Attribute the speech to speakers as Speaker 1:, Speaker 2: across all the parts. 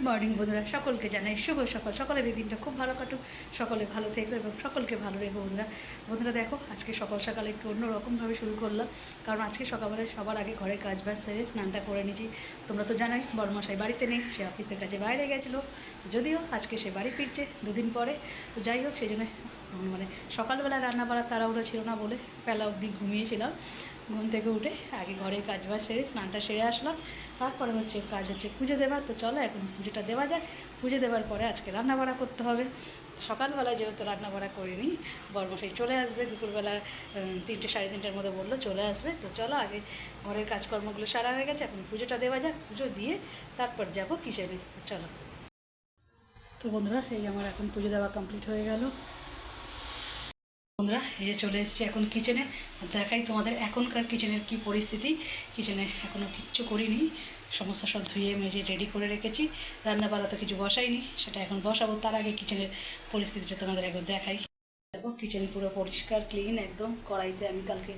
Speaker 1: Morning বন্ধুরা, সকলকে জানাই শুভ সকাল। সকলের এই দিনটা খুব ভালো কাটুক, সকলে ভালো থেকো এবং সকলকে ভালো রেখো। বন্ধুরা দেখো, আজকে সকাল সকালে একটু অন্যরকমভাবে শুরু করলাম, কারণ আজকে সকালবেলায় সবার আগে ঘরের কাজ বাজ সেরে স্নানটা করে নিয়েছি। তোমরা তো জানাই বড়মশাই বাড়িতে নেই, সে অফিসের কাজে বাইরে গেছিলো, যদিও আজকে সে বাড়ি ফিরছে দুদিন পরে। তো যাই হোক, সেই জন্য মানে সকালবেলা রান্না বাড়ার তাড়াহুড়ো ছিল না বলে বেলা অবধি ঘুমিয়েছিলাম। ঘুম থেকে উঠে আগে ঘরের কাজ বাজ সেরে স্নানটা সেরে আসলাম। তারপরে কাজ হচ্ছে পুজো দেওয়ার। তো চলো এখন পুজোটা দেওয়া যায়। পুজো দেওয়ার পরে আজকে রান্নাবাড়া করতে হবে। সকালবেলা যেহেতু রান্নাবাড়া করিনি, বড়মশাই চলে আসবে দুপুরবেলা 3টে সাড়ে 3টার মধ্যে বললো চলে আসবে। তো চলো আগে ঘরের কাজকর্মগুলো সারা হয়ে গেছে, এখন পুজোটা দেওয়া যাক। পুজো দিয়ে তারপর যাবো কিচেনে। চলো। তো বন্ধুরা, এই আমার এখন পুজো দেওয়া কমপ্লিট হয়ে গেল। বন্ধুরা, এই যে চলে এসেছি এখন কিচেনে। দেখাই তোমাদের এখনকার কিচেনের কি পরিস্থিতি। কিচেনে এখনও কিচ্ছু করিনি, সমস্ত সব ধুয়ে মেজে রেডি করে রেখেছি। রান্নাবাড়া তো কিছু বসাইনি, সেটা এখন বসাবো। তার আগে কিচেনের পরিস্থিতিটা তোমাদের একবার দেখাই। দেখো, কিচেন পুরো পরিষ্কার ক্লিন একদম। কড়াইতে আমি কালকে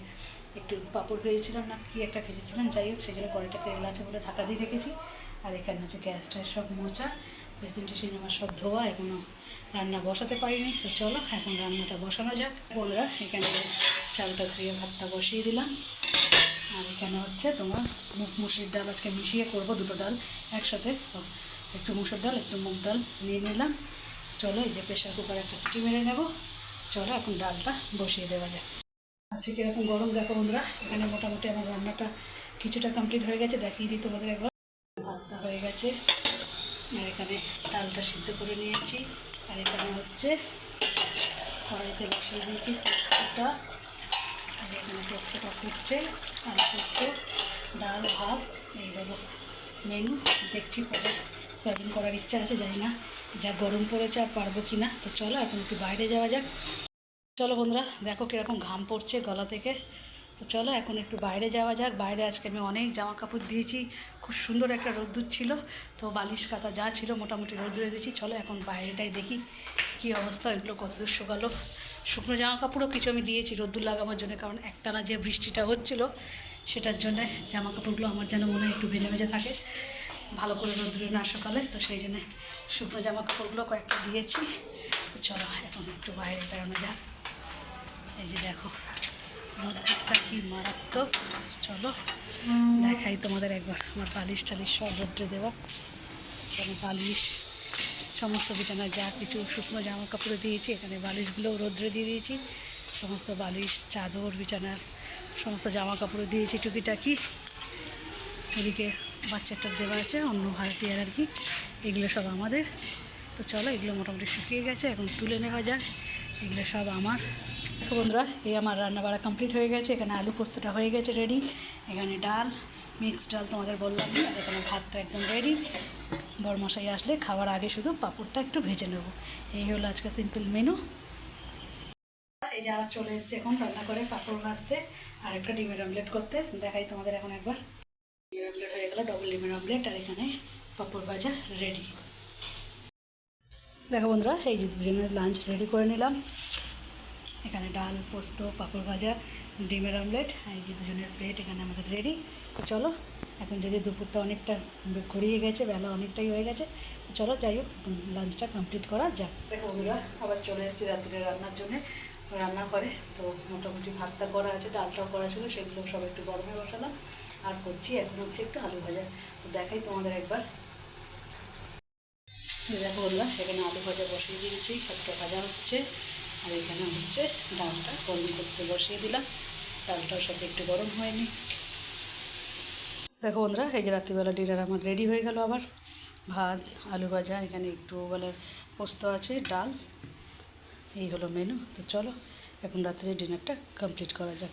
Speaker 1: একটু পাঁপড় ভেজেছিলাম না কি একটা ভেজেছিলাম, যাই হোক সেই জন্য কড়াইটা তেল আছে বলে ঢাকা দিয়ে রেখেছি। আর এখানে হচ্ছে গ্যাসটা সব মোচা, বেসিন টেসিন আমার সব ধোয়া, এখনও রান্না বসাতে পারিনি। তো চলো এখন রান্নাটা বসানো যাক। বন্ধুরা, এখানে চালটা ধুয়ে ভাতটা বসিয়ে দিলাম। আর এখানে হচ্ছে তোমার মুসুরির ডাল আজকে মিশিয়ে করব, দুটো ডাল একসাথে। তো একটু মুসুর ডাল একটু মুগ ডাল নিয়ে নিলাম। চলো, এই যে প্রেশার কুকারে একটা সিটি মেরে নেব। চলো এখন ডালটা বসিয়ে দেওয়া যায়। আজকে কীরকম গরম দেখো বন্ধুরা। এখানে মোটামুটি আমার রান্নাটা কিছুটা কমপ্লিট হয়ে গেছে, দেখিয়ে দিই তোমাদের একবার। ভাতটা হয়ে গেছে, আর এখানে ডালটা সিদ্ধ করে নিয়েছি। আর এখানে হচ্ছে কড়াইতে বসিয়ে দিয়েছি পোস্তটা। আর এখানে পোস্তটা ফুটছে, আর পোস্ত ডাল ভাত এইভাবে মেনু। দেখছি কবে সয়াবিন করার ইচ্ছা আছে, জানি না যা গরম পড়েছে আর পারবো কি না। তো চলো এখন একটু বাইরে যাওয়া যাক। চলো বন্ধুরা, দেখো কীরকম ঘাম পড়ছে গলা থেকে। তো চলো এখন একটু বাইরে যাওয়া যাক। বাইরে আজকে আমি অনেক জামা কাপড় দিয়েছি, খুব সুন্দর একটা রোদ্দুর ছিল। তো বালিশ কাঁথা যা ছিল মোটামুটি রোদ্দুরে দিয়েছি। চলো এখন বাইরেটাই দেখি কী অবস্থা, এগুলো কতদূর শুকালো। শুকনো জামা কাপড়ও কিছু আমি দিয়েছি রোদ্দুর লাগাবার জন্য, কারণ একটানা যে বৃষ্টিটা হচ্ছিলো সেটার জন্যে জামা কাপড়গুলো আমার যেন মনে হয় একটু ভেজে ভেজে থাকে, ভালো করে রোদ্দুরে না সকালে। তো সেই জন্যে শুকনো জামা কাপড়গুলো কয়েকটা দিয়েছি। তো চলো এখন একটু বাইরে বেরোনো যাক। এই যে দেখো রোদ্দুরটা কি মারাত্মক। চলো দেখাই তোমাদের একবার আমার বালিশ টালিশ সব রোদ্রে দেওয়া। এখানে বালিশ সমস্ত বিছানায় যা কিছু শুকনো জামা কাপড়ে দিয়েছি, এখানে বালিশগুলোও রোদ্রে দিয়ে দিয়েছি। সমস্ত বালিশ চাদর বিছানার সমস্ত জামা কাপড়ে দিয়েছি টুকিটাকি। এদিকে বাচ্চাটা দেওয়া আছে অন্য ভাড়াটিয়ার আর কি, এগুলো সব আমাদের। তো চলো এগুলো মোটামুটি শুকিয়ে গেছে, এখন তুলে নেওয়া যাক। এগুলো সব আমার। দেখো বন্ধুরা, এই আমার রান্নাবাড়া কমপ্লিট হয়ে গেছে। এখানে আলু পোস্তটা হয়ে গেছে রেডি, এখানে ডাল মিক্সড ডাল তোমাদের বললাম, আর এখানে ভাতটা একদম রেডি। বড়মশাই আসলে খাওয়ার আগে শুধু পাঁপড়টা একটু ভেজে নেব। এই হলো আজকে সিম্পল মেনু। এই যে আবার চলে এসেছে এখন রান্না করে পাঁপড় ভাজতে আর একটা ডিমের অমলেট করতে। দেখাই তোমাদের এখন একবার। ডিমের অমলেট হয়ে গেল, ডবল ডিমের অমলেট, আর এখানে পাঁপড় ভাজা রেডি। দেখো বন্ধুরা, এই যে দুজনের লাঞ্চ রেডি করে নিলাম। এখানে ডাল পোস্ত পাঁপড় ভাজা ডিমের অমলেট, এই যে দুজনের প্লেট এখানে আমাদের রেডি। তো চলো এখন যদি দুপুরটা অনেকটা গড়িয়ে গেছে, বেলা অনেকটাই হয়ে গেছে, তো চলো যাই হোক এখন লাঞ্চটা কমপ্লিট করা যাক। দেখো বন্ধুরা, আবার চলে এসেছি রাত্রে রান্নার জন্যে। রান্না করে তো মোটামুটি ভাতটা করা আছে, ডালটাও করা ছিল, সেগুলো সব একটু গরমে বসালাম। আর করছি এখন হচ্ছে একটু আলু ভাজা। তো দেখাই তোমাদের একবার। দেখো বন্ধুরা, এখানে আলু ভাজা বসিয়ে দিয়েছি, একটা ভাজা হচ্ছে। আর এখানে হচ্ছে ডালটা গরম করতে বসিয়ে দিলাম, ডালটাও সাথে একটু গরম হয়নি। দেখো বন্ধুরা, এই যে রাত্রিবেলা ডিনার আমার রেডি হয়ে গেল। আবার ভাত আলু ভাজা, এখানে একটু বেলার পোস্ত আছে, ডাল, এই হলো মেনু। তো চলো এখন রাত্রে ডিনারটা কমপ্লিট করা যাক।